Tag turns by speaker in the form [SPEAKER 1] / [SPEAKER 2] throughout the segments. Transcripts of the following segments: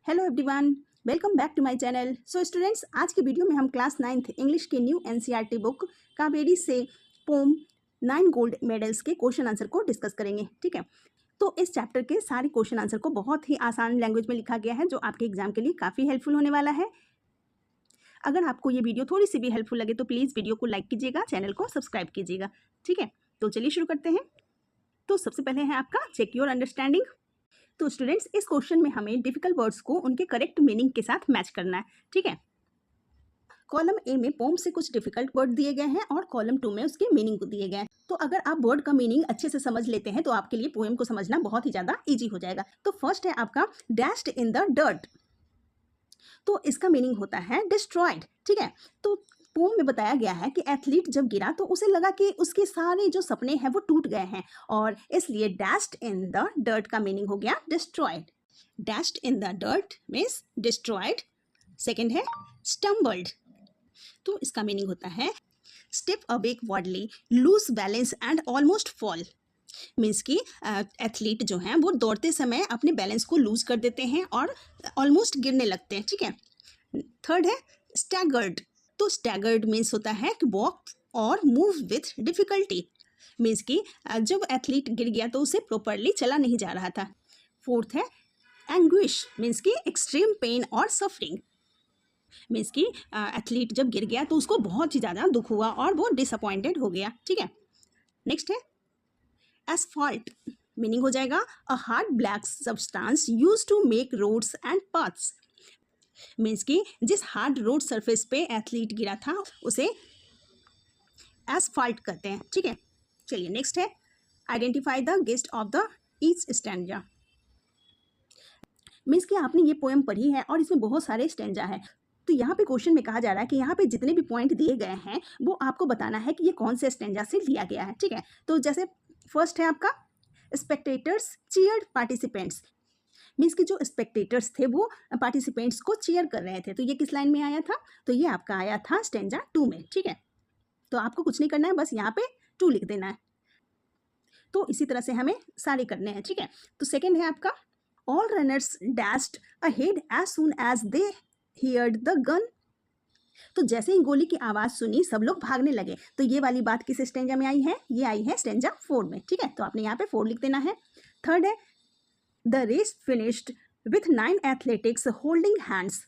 [SPEAKER 1] Hello everyone, welcome back to my channel. So students, आज की video में हम क्लास 9th इंग्लिश की न्यू एनसीईआरटी बुक कावेरी से पोम 9 गोल्ड मेडल्स के क्वेश्चन आंसर को डिस्कस करेंगे। ठीक है, तो इस चैप्टर के सारे क्वेश्चन आंसर को बहुत ही आसान लैंग्वेज में लिखा गया है, जो आपके एग्जाम के लिए काफ़ी हेल्पफुल होने वाला है। अगर आपको ये वीडियो थोड़ी सी भी हेल्पफुल लगे तो प्लीज़ वीडियो को लाइक कीजिएगा, चैनल को सब्सक्राइब कीजिएगा। ठीक है, तो चलिए शुरू करते हैं। तो सबसे पहले है आपका चेक योर अंडरस्टैंडिंग। तो स्टूडेंट्स, इस क्वेश्चन में हमें डिफिकल्ट वर्ड्स को उनके करेक्ट मीनिंग के साथ मैच करना है। ठीक है, कॉलम ए में पोम से कुछ डिफिकल्ट वर्ड दिए गए हैं और कॉलम 2 में उसके मीनिंग को दिए गए हैं। तो अगर आप वर्ड का मीनिंग अच्छे से समझ लेते हैं तो आपके लिए पोएम को समझना बहुत ही ज़्यादा ईजी हो जाएगा। तो फर्स्ट है आपका डैश्ड इन द डर्ट। तो इसका मीनिंग होता है डिस्ट्रॉयड। ठीक है, तो पोम में बताया गया है कि एथलीट जब गिरा तो उसे लगा कि उसके सारे जो सपने हैं वो टूट गए हैं, और इसलिए डैश्ड इन द डर्ट का मीनिंग हो गया destroyed. Dashed in the dirt means destroyed. Second है स्टम्बल्ड। तो इसका मीनिंग होता है step awkwardly, lose balance and almost fall. Means कि एथलीट जो हैं वो दौड़ते समय अपने बैलेंस को लूज कर देते हैं और ऑलमोस्ट गिरने लगते हैं। ठीक है, थर्ड है स्टैगर्ड। तो स्टैगर्ड मीन्स होता है कि वॉक और मूव विथ डिफिकल्टी। मीन्स कि जब एथलीट गिर गया तो उसे प्रॉपरली चला नहीं जा रहा था। फोर्थ है एंग्विश। मीन्स कि एक्सट्रीम पेन और सफरिंग। मीन्स कि एथलीट जब गिर गया तो उसको बहुत ही ज़्यादा दुख हुआ और वो डिसअपॉइंटेड हो गया। ठीक है, नेक्स्ट है एस्फाल्ट। मीनिंग हो जाएगा a hard black substance used to make roads and paths. Means कि जिस हार्ड रोड सरफेस पे एथलीट गिरा था उसे एस्फाल्ट कहते हैं। ठीक है, चलिए नेक्स्ट है identify the guest of the each stanza. Means कि आपने ये पोएम पढ़ी है और इसमें बहुत सारे स्टैंजा है। तो यहाँ पे क्वेश्चन में कहा जा रहा है कि यहाँ पे जितने भी पॉइंट दिए गए हैं वो आपको बताना है कि ये कौन से स्टैंजा से लिया गया है। ठीक है, तो जैसे फर्स्ट है आपका स्पेक्टेटर्स चीयर्ड पार्टिसिपेंट्स। मीन्स कि जो स्पेक्टेटर्स थे वो पार्टिसिपेंट्स को चीयर कर रहे थे। तो ये किस लाइन में आया था? तो ये आपका आया था स्टैंजा 2 में। ठीक है, तो आपको कुछ नहीं करना है, बस यहाँ पे 2 लिख देना है। तो इसी तरह से हमें सारे करने हैं। ठीक है, तो सेकेंड है आपका all runners dashed ahead as soon as they heard the gun. तो जैसे ही गोली की आवाज़ सुनी सब लोग भागने लगे। तो ये वाली बात किस स्टैंजा में आई है? ये आई है स्टैंजा 4 में। ठीक है, तो आपने यहाँ पे 4 लिख देना है। थर्ड है the race finished with 9 athletics holding hands.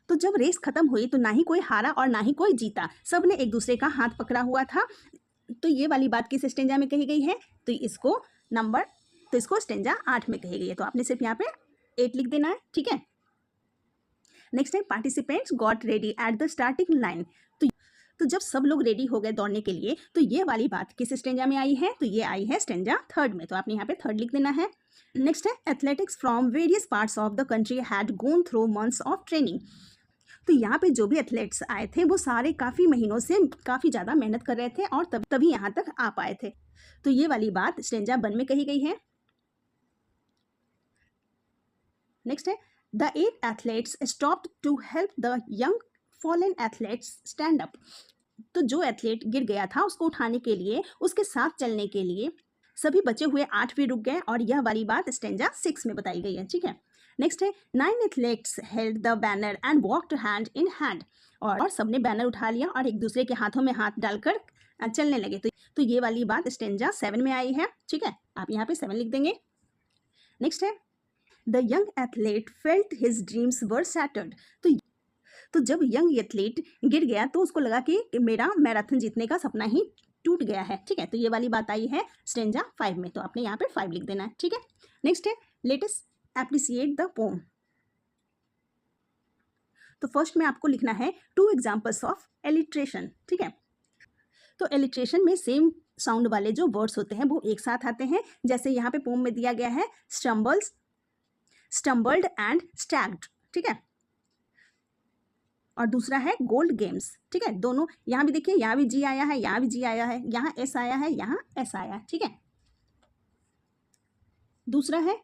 [SPEAKER 1] तो जब रेस खत्म हुई तो ना ही कोई हारा और ना ही कोई जीता, सब ने एक दूसरे का हाथ पकड़ा हुआ था। तो ये वाली बात किस स्टेंजा में कही गई है? तो इसको स्टेंजा 8 में कही गई है। तो आपने सिर्फ यहाँ पे 8 लिख देना है। ठीक है, नेक्स्ट है participants got ready eight the starting line. तो जब सब लोग रेडी हो गए दौड़ने के लिए तो ये वाली बात किस स्टेंजा में आई है? तो ये आई है स्टेंजा 3 में। तो आपने यहाँ पे 3 लिख देना है। नेक्स्ट है athletics from various parts of the country had gone through months of training. तो यहाँ पे जो भी एथलेट्स आए थे वो सारे काफ़ी महीनों से काफ़ी ज़्यादा मेहनत कर रहे थे और तभी यहाँ तक आ पाए थे। तो ये वाली बात स्टेंजा 1 में कही गई है। नेक्स्ट है the 8 athletes stopped to help the young fallen athletes stand up. तो जो एथलीट गिर गया था उसको उठाने के लिए, उसके साथ चलने के लिए सभी बचे हुए 8 भी रुक गए, और यह वाली बात स्टेंजा 6 में बताई गई है। ठीक है, नेक्स्ट है 9 athletes held the banner and walked hand in hand. और सबने बैनर उठा लिया और एक दूसरे के हाथों में हाथ डालकर चलने लगे। तो ये वाली बात स्टेंजा 7 में आई है। ठीक है, आप यहाँ पे 7 लिख देंगे। नेक्स्ट है the young athlete felt his dreams were shattered. तो जब यंग एथलीट गिर गया तो उसको लगा कि मेरा मैराथन जीतने का सपना ही टूट गया है। ठीक है, तो ये वाली बात आई है स्टेंजा 5 में। तो आपने यहाँ पे 5 लिख देना है। ठीक है, नेक्स्ट है let us appreciate the poem. तो फर्स्ट में आपको लिखना है 2 एग्जाम्पल्स ऑफ एलिट्रेशन। ठीक है, तो एलिट्रेशन में सेम साउंड वाले जो वर्ड्स होते हैं वो एक साथ आते हैं। जैसे यहाँ पे पोम में दिया गया है स्टम्बल्ड एंड स्टैग्ड। ठीक है, और दूसरा है गोल्ड गेम्स। ठीक है, दोनों यहाँ भी देखिए, यहाँ भी जी आया है, यहाँ भी जी आया है, यहाँ एस आया है, यहाँ एस आया है। ठीक है, दूसरा है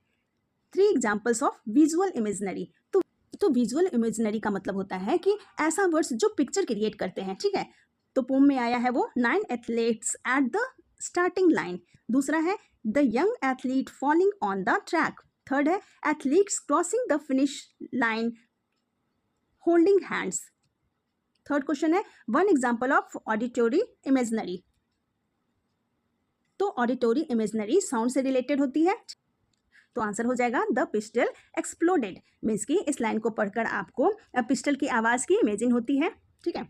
[SPEAKER 1] 3 एग्जाम्पल्स ऑफ विजुअल इमेजनरी। तो विजुअल इमेजनरी का मतलब होता है कि ऐसा वर्ड्स जो पिक्चर क्रिएट करते हैं। ठीक है, तो पोम में आया है वो 9 athletes at the starting line. दूसरा है the young athlete falling on the track. Third है athletes crossing the finish line holding hands. Third question है one example of auditory imagery. तो ऑडिटोरी इमेजनरी साउंड से रिलेटेड होती है, तो answer हो जाएगा द पिस्टल एक्सप्लोडेड। मीन्स कि इस लाइन को पढ़कर आपको पिस्टल की आवाज़ की इमेजिन होती है, ठीक है।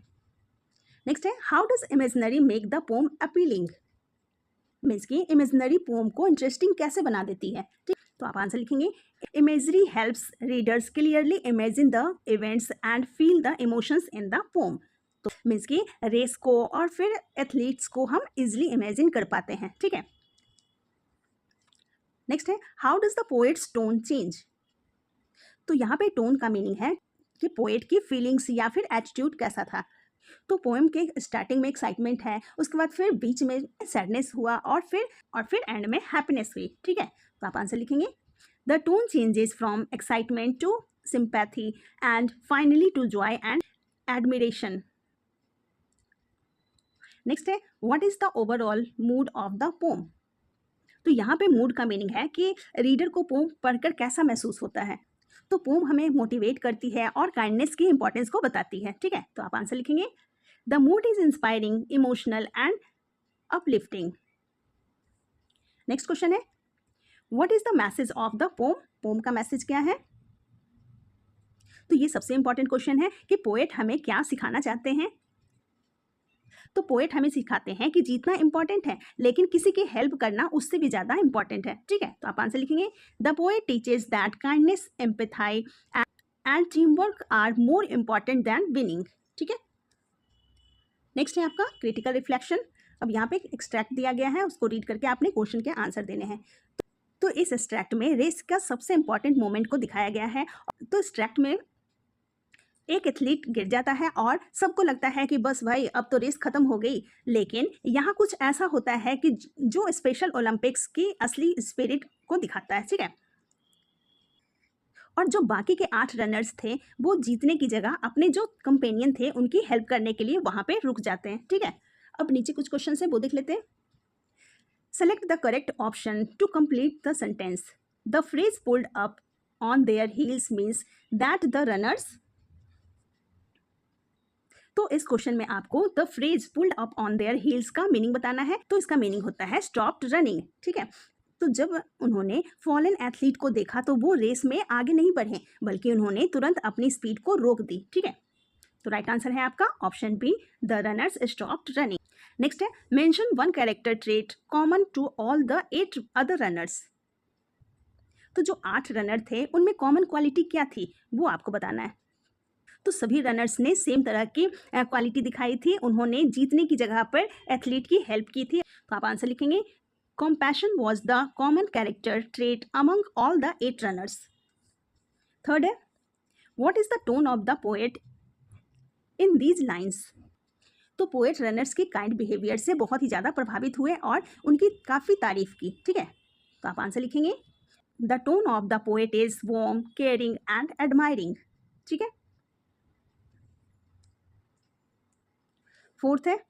[SPEAKER 1] नेक्स्ट है how does imaginary make the pome appealing. Means कि इमेजनरी पोम को इंटरेस्टिंग कैसे बना देती है, ठीक। तो आप आंसर लिखेंगे imagery helps readers clearly imagine the events and feel the emotions in the poem. तो मीन्स कि रेस को और फिर एथलीट्स को हम इजिली इमेजिन कर पाते हैं, ठीक है। नेक्स्ट है how does the poets tone change. तो यहाँ पे टोन का मीनिंग है कि पोएट की फीलिंग्स या फिर एटीट्यूड कैसा था। तो पोएम के स्टार्टिंग में एक्साइटमेंट है, उसके बाद फिर बीच में सैडनेस हुआ और फिर एंड में हैप्पीनेस हुई, ठीक है। तो आप आंसर लिखेंगे the tone changes from excitement to sympathy and finally to joy and admiration. Next है what is the overall mood of the poem. तो यहाँ पे मूड का मीनिंग है कि रीडर को पोम पढ़कर कैसा महसूस होता है। तो पोम हमें मोटिवेट करती है और काइंडनेस की इंपॉर्टेंस को बताती है, ठीक है। तो आप आंसर लिखेंगे the mood is inspiring emotional and uplifting. Next question है what is the message of the poem. Poem का मैसेज क्या है। तो ये सबसे इंपॉर्टेंट क्वेश्चन है कि पोएट हमें क्या सिखाना चाहते हैं। तो पोएट हमें सिखाते हैं कि जीतना इंपॉर्टेंट है लेकिन किसी की हेल्प करना उससे भी ज़्यादा इंपॉर्टेंट है, ठीक है। तो आप आंसर लिखेंगे the poet teaches that kindness empathy and team work are more important than winning, ठीक है। नेक्स्ट है आपका क्रिटिकल रिफ्लेक्शन। अब यहाँ पे एक्सट्रैक्ट दिया गया है, उसको रीड करके आपने क्वेश्चन के आंसर देने हैं। तो इस एक्सट्रैक्ट में रेस का सबसे इंपॉर्टेंट मोमेंट को दिखाया गया है। तो एक्सट्रैक्ट में एक एथलीट गिर जाता है और सबको लगता है कि बस भाई अब तो रेस खत्म हो गई, लेकिन यहाँ कुछ ऐसा होता है कि जो स्पेशल ओलंपिक्स की असली स्पिरिट को दिखाता है, ठीक है। और जो बाकी के 8 रनर्स थे वो जीतने की जगह अपने जो कंपेनियन थे उनकी हेल्प करने के लिए वहाँ पे रुक जाते हैं, ठीक है। अब नीचे कुछ क्वेश्चन है वो देख लेते हैं। Select the correct option to complete the sentence. The phrase pulled up on their heels means that the runners. तो इस क्वेश्चन में आपको the phrase pulled up on their heels का मीनिंग बताना है। तो इसका मीनिंग होता है स्टॉप्ड रनिंग, ठीक है। तो जब उन्होंने फॉलन एथलीट को देखा तो वो रेस में आगे नहीं बढ़े बल्कि उन्होंने तुरंत अपनी स्पीड को रोक दी, ठीक है। तो राइट आंसर है आपका option B the runners stopped running. Next है mention one character trait common to all the 8 other runners. तो जो 8 रनर थे उनमें कॉमन क्वालिटी क्या थी वो आपको बताना है। तो सभी रनर्स ने सेम तरह की क्वालिटी दिखाई थी, उन्होंने जीतने की जगह पर एथलीट की हेल्प की थी। तो आप आंसर लिखेंगे compassion was the common character trait among all the 8 runners. Third है what is the tone of the poet in these lines। तो पोएट रनर्स के काइंड बिहेवियर से बहुत ही ज़्यादा प्रभावित हुए और उनकी काफ़ी तारीफ की, ठीक है। तो आप आंसर लिखेंगे the tone of the poet is warm caring and admiring, ठीक है। फोर्थ है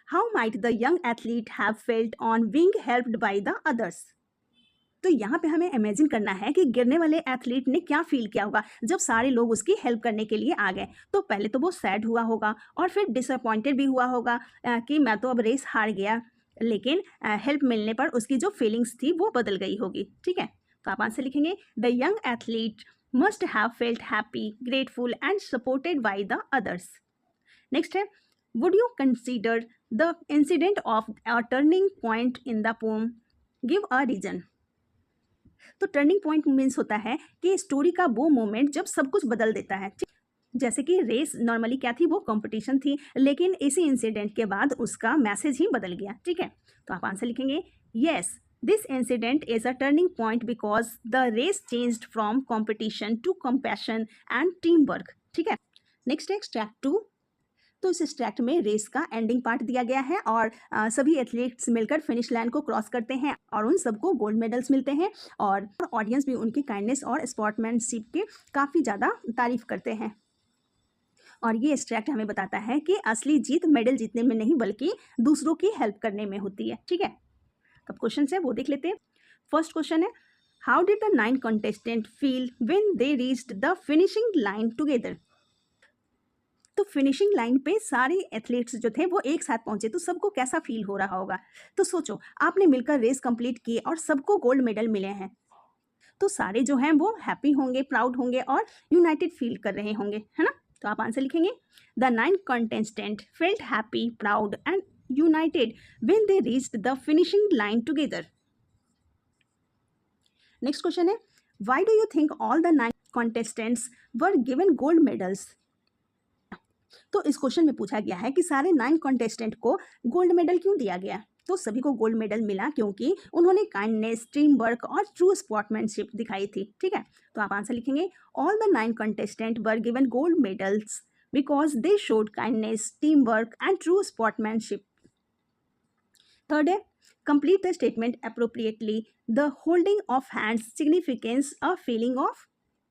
[SPEAKER 1] how might the young athlete have felt on being helped bye the others. तो यहाँ पे हमें इमेजिन करना है कि गिरने वाले एथलीट ने क्या फील किया होगा जब सारे लोग उसकी हेल्प करने के लिए आ गए। तो पहले तो वो सैड हुआ होगा और फिर डिसअपॉइंटेड भी हुआ होगा कि मैं तो अब रेस हार गया, लेकिन हेल्प मिलने पर उसकी जो फीलिंग्स थी वो बदल गई होगी, ठीक है। तो आप आंसर लिखेंगे the young athlete must have felt happy grateful and supported by the others. Next है would you consider the incident of a turning point in the poem, give a reason. तो टर्निंग पॉइंट मीन्स होता है कि story का वो moment जब सब कुछ बदल देता है। जैसे कि रेस नॉर्मली क्या थी, वो कंपटीशन थी, लेकिन इसी इंसिडेंट के बाद उसका मैसेज ही बदल गया, ठीक है। तो आप आंसर लिखेंगे yes this incident is a turning point because the race changed from competition to compassion and team work, ठीक है। नेक्स्ट है एक्सट्रैक्ट 2। तो इस एक्सट्रैक्ट में रेस का एंडिंग पार्ट दिया गया है और सभी एथलीट्स मिलकर फिनिश लाइन को क्रॉस करते हैं और उन सबको गोल्ड मेडल्स मिलते हैं और ऑडियंस भी उनकी काइंडनेस और स्पोर्ट्समैनशिप की काफ़ी ज़्यादा तारीफ करते हैं। और ये एक्सट्रैक्ट हमें बताता है कि असली जीत मेडल जीतने में नहीं बल्कि दूसरों की हेल्प करने में होती है, ठीक है। अब क्वेश्चन है वो देख लेते हैं। फर्स्ट क्वेश्चन है how did the 9 contestant feel when they reached the finishing line together? तो फिनिशिंग लाइन पे सारे एथलीट्स जो थे वो एक साथ पहुंचे, तो सबको कैसा फील हो रहा होगा? तो सोचो, आपने मिलकर रेस कंप्लीट की और सबको गोल्ड मेडल मिले हैं, तो सारे जो हैं वो हैप्पी होंगे, प्राउड होंगे और यूनाइटेड फील कर रहे होंगे, है ना? तो आप आंसर लिखेंगे, the 9 contestant felt happy, proud and united when they reached the finishing line together. Next question है, why do you think all the 9 contestants were given gold medals? तो इस क्वेश्चन में पूछा गया है कि सारे 9 कॉन्टेस्टेंट को गोल्ड मेडल क्यों दिया गया? तो सभी को गोल्ड मेडल मिला क्योंकि उन्होंने काइंडनेस, टीम वर्क और ट्रू स्पोर्ट्समैनशिप दिखाई थी, ठीक है? तो आप आंसर लिखेंगे, all the 9 contestant were given gold medals because they showed kindness, team work and true sportsmanship. Third है, complete the statement appropriately, the holding of hands significance a feeling of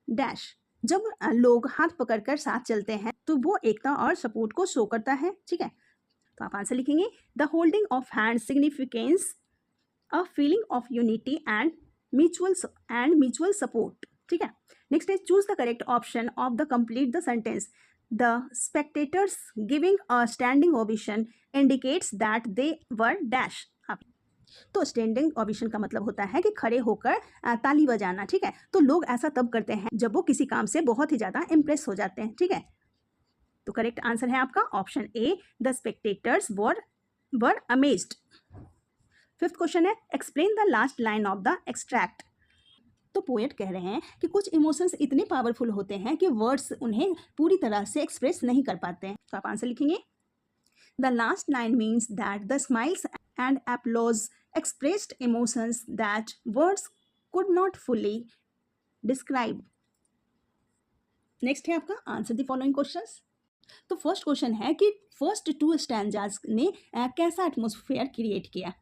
[SPEAKER 1] dash. जब लोग हाथ पकड़कर साथ चलते हैं तो वो एकता और सपोर्ट को शो करता है, ठीक है? तो आप आंसर लिखेंगे, the holding of hand significance a feeling of unity and mutual support, ठीक है? नेक्स्ट है, choose the correct option of the complete the sentence, the spectators giving a standing ovation indicates that they were dash. तो standing ovation का मतलब होता है कि खड़े होकर ताली बजाना, ठीक है? तो लोग ऐसा तब करते हैं जब वो किसी काम से बहुत ही ज़्यादा इम्प्रेस हो जाते हैं, ठीक है? तो करेक्ट आंसर है आपका option A, the spectators were amazed. Fifth question है, explain the last line of the extract. तो पोएट कह रहे हैं कि कुछ इमोशंस इतने पावरफुल होते हैं कि वर्ड्स उन्हें पूरी तरह से एक्सप्रेस नहीं कर पाते हैं। तो आप आंसर लिखेंगे, the last line means that the smiles and applause expressed emotions that words could not fully describe. Next है आपका आंसर द फॉलोइंग क्वेश्चंस। तो फर्स्ट क्वेश्चन है कि फर्स्ट 2 स्टैंजाज ने कैसा एटमॉस्फेयर क्रिएट किया?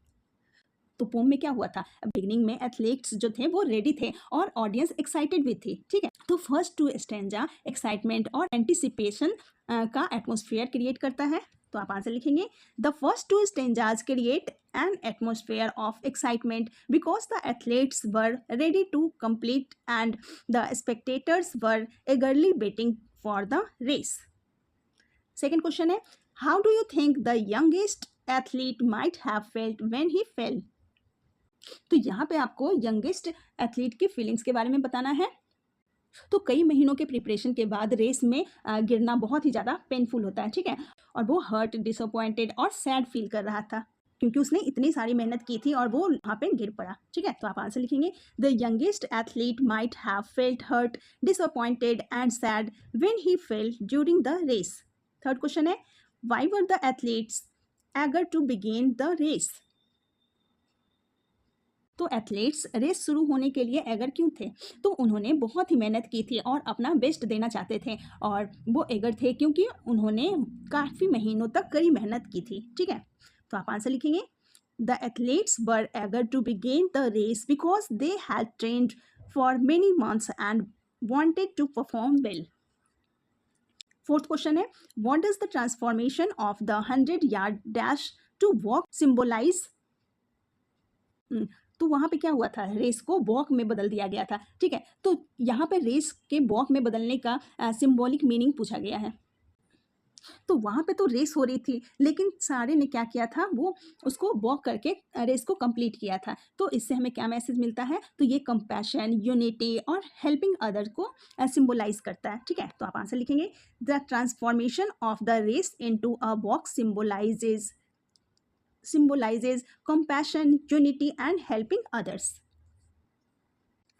[SPEAKER 1] तो पोम में क्या हुआ था, बिगनिंग में एथलीट्स जो थे वो रेडी थे और ऑडियंस एक्साइटेड भी थी, ठीक है? तो फर्स्ट 2 स्टैंजा एक्साइटमेंट और एंटिसिपेशन का एटमॉस्फेयर क्रिएट करता है। तो आप आंसर लिखेंगे, the first 2 stanzas create an atmosphere of excitement because the athletes were ready to complete and the spectators were eagerly waiting for the race. Second question है, how do you think the youngest athlete might have felt when he fell? तो यहाँ पे आपको youngest athlete की feelings के बारे में बताना है। तो कई महीनों के प्रिपरेशन के बाद रेस में गिरना बहुत ही ज़्यादा पेनफुल होता है, ठीक है? और वो हर्ट, डिसअपॉइंटेड और सैड फील कर रहा था क्योंकि उसने इतनी सारी मेहनत की थी और वो वहाँ पे गिर पड़ा, ठीक है? तो आप आंसर लिखेंगे, the youngest athlete might have felt hurt, disappointed and sad when he fell during the race. Third question है, why were the athletes eager to begin the race? तो एथलीट्स रेस शुरू होने के लिए एगर क्यों थे? तो उन्होंने बहुत ही मेहनत की थी और अपना बेस्ट देना चाहते थे और वो एगर थे क्योंकि उन्होंने काफ़ी महीनों तक कड़ी मेहनत की थी, ठीक है? तो आप आंसर लिखेंगे, the athletes were eager to begin the race because they had trained for many months and wanted to perform well. Fourth question है, what does the transformation of the 100-yard dash to walk symbolize? तो वहाँ पे क्या हुआ था, race को walk में बदल दिया गया था, ठीक है? तो यहाँ पे रेस के वॉक में बदलने का सिंबॉलिक मीनिंग पूछा गया है। तो वहाँ पे तो रेस हो रही थी लेकिन सारे ने क्या किया था, वो उसको वॉक करके रेस को कंप्लीट किया था। तो इससे हमें क्या मैसेज मिलता है? तो ये कंपैशन, यूनिटी और हेल्पिंग अदर को सिंबलाइज करता है, ठीक है? तो आप आंसर लिखेंगे, the transformation of the race into a walk symbolizes compassion, unity and helping others।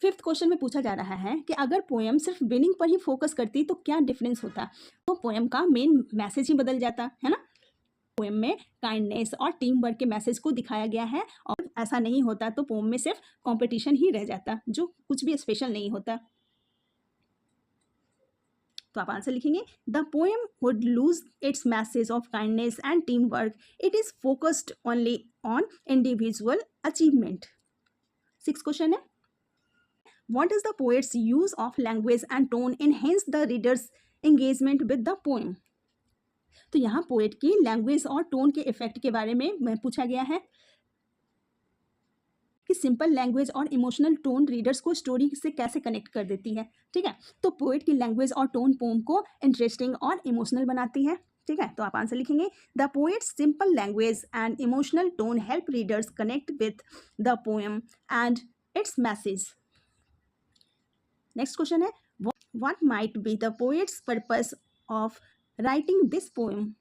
[SPEAKER 1] Fifth question में पूछा जा रहा है कि अगर पोएम सिर्फ विनिंग पर ही फोकस करती तो क्या डिफरेंस होता? तो पोएम का मेन मैसेज ही बदल जाता है ना? पोएम में काइंडनेस और टीम वर्क के मैसेज को दिखाया गया है और ऐसा नहीं होता तो पोएम में सिर्फ कॉम्पिटिशन ही रह जाता जो कुछ भी स्पेशल नहीं होता। तो आप आंसर लिखेंगे, the poem would lose its message of kindness and team work, it is focused only on individual achievement. Six question है, what is the poet's use of language and tone enhance the reader's engagement with the poem? तो यहाँ poet की language और tone के effect के बारे में पूछा गया है। कि सिंपल लैंग्वेज और इमोशनल टोन रीडर्स को स्टोरी से कैसे कनेक्ट कर देती है, ठीक है। तो पोएट की लैंग्वेज और टोन पोम को इंटरेस्टिंग और इमोशनल बनाती है, ठीक है। तो आप आंसर लिखेंगे the poet's simple language and emotional tone help readers connect with the poem and its message. Next question है what might be the poet's purpose of writing this poem.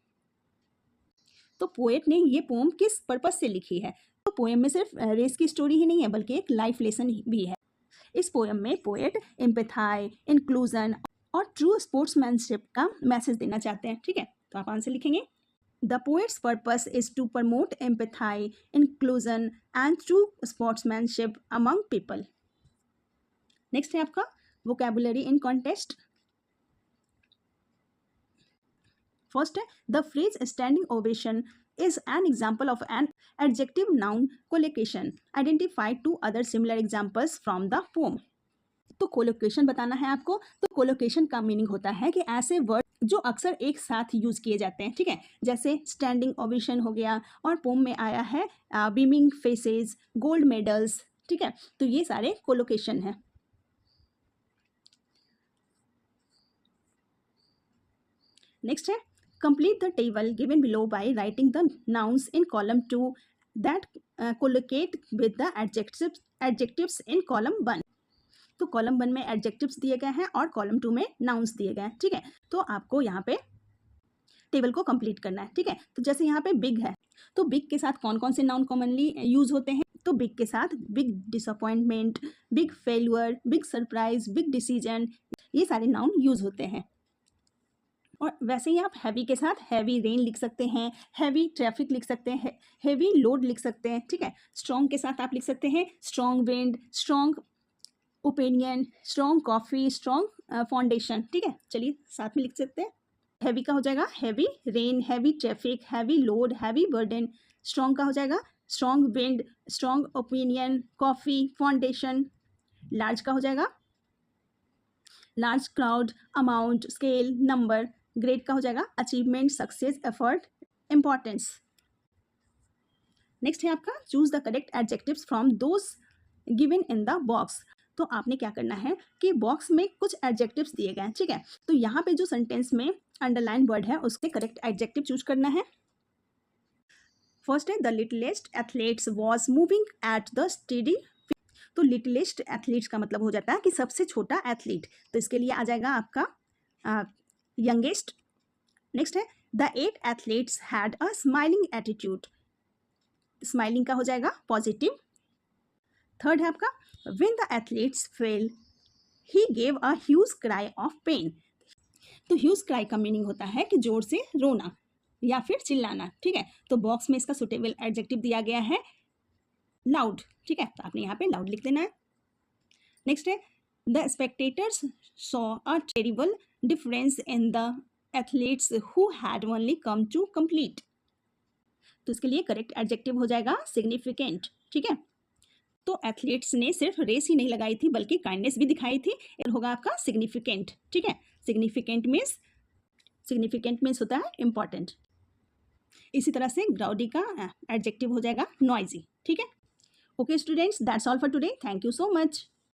[SPEAKER 1] तो पोएट ने ये पोएम किस purpose से लिखी है। तो poem में सिर्फ रेस की स्टोरी ही नहीं है बल्कि एक लाइफ लेसन भी है। इस पोएम में पोएट एम्पैथी, इंक्लूजन और ट्रू स्पोर्ट्समैनशिप का मैसेज देना चाहते हैं, ठीक है। तो आप आंसर लिखेंगे the poet's purpose is to promote empathy, inclusion and true sportsmanship among people. Next है आपका वोकैबुलरी इन कॉन्टेस्ट। फर्स्ट है the phrase standing ovation is an example of an adjective noun collocation. Identify two other similar examples from the poem. तो colocation बताना है आपको। तो colocation का meaning होता है कि ऐसे वर्ड जो अक्सर एक साथ यूज किए जाते हैं, ठीक है। जैसे स्टैंडिंग ओवेशन हो गया और पोम में आया है बीमिंग फेसेस, गोल्ड मेडल्स, ठीक है। तो ये सारे कोलोकेशन हैं। नेक्स्ट है complete the table given below by writing the nouns in column 2 that collocate with the adjectives in column 1. तो कॉलम 1 में एडजेक्टिव्स दिए गए हैं और कॉलम 2 में नाउन्स दिए गए हैं, ठीक है। तो आपको यहाँ पे टेबल को कंप्लीट करना है, ठीक है। तो जैसे यहाँ पे बिग है, तो बिग के साथ कौन कौन से नाउन कॉमनली यूज होते हैं। तो बिग के साथ big disappointment, big failure, big surprise, big decision, ये सारे नाउन यूज होते हैं। और वैसे ही आप हैवी के साथ हैवी रेन लिख सकते हैं, हैवी ट्रैफिक लिख सकते हैं, हैवी लोड लिख सकते हैं, ठीक है। स्ट्रॉन्ग के साथ आप लिख सकते हैं strong wind, strong opinion, strong coffee, strong foundation, ठीक है। चलिए साथ में लिख सकते हैं। हैवी का हो जाएगा heavy rain, heavy traffic, heavy load, heavy burden. Strong का हो जाएगा strong wind, strong opinion, coffee, foundation. Large का हो जाएगा large crowd, amount, scale, number. Grade का हो जाएगा achievement, success, effort, importance. Next है आपका choose the correct adjectives from those given in the box. तो आपने क्या करना है कि बॉक्स में कुछ एडजेक्टिव्स दिए गए हैं, ठीक है। तो यहाँ पे जो सेंटेंस में अंडरलाइन वर्ड है उसके करेक्ट एडजेक्टिव चूज करना है। फर्स्ट है the littlest athletes was moving at the steady. तो लिटिलेस्ट एथलीट्स का मतलब हो जाता है कि सबसे छोटा एथलीट। तो इसके लिए आ जाएगा आपका यंगेस्ट। नेक्स्ट है the 8 athletes had a smiling attitude. Smiling का हो जाएगा पॉजिटिव। थर्ड है आपका when the athletes fell he gave a huge cry of pain. तो ह्यूज क्राई का मीनिंग होता है कि जोर से रोना या फिर चिल्लाना, ठीक है। तो बॉक्स में इसका सुटेबल एडजेक्टिव दिया गया है लाउड, ठीक है। तो आपने यहाँ पे लाउड लिख देना है। नेक्स्ट है the spectators saw a terrible difference in the athletes who had only come to complete. तो इसके लिए करेक्ट एडजेक्टिव हो जाएगा सिग्निफिकेंट, ठीक है। तो एथलीट्स ने सिर्फ रेस ही नहीं लगाई थी बल्कि काइंडनेस भी दिखाई थी, ये होगा आपका सिग्निफिकेंट, ठीक है। सिग्निफिकेंट मीन्स होता है इंपॉर्टेंट। इसी तरह से ग्राउडी का एडजेक्टिव हो जाएगा नॉइजी, ठीक है। Okay students, that's all for today. Thank you so much.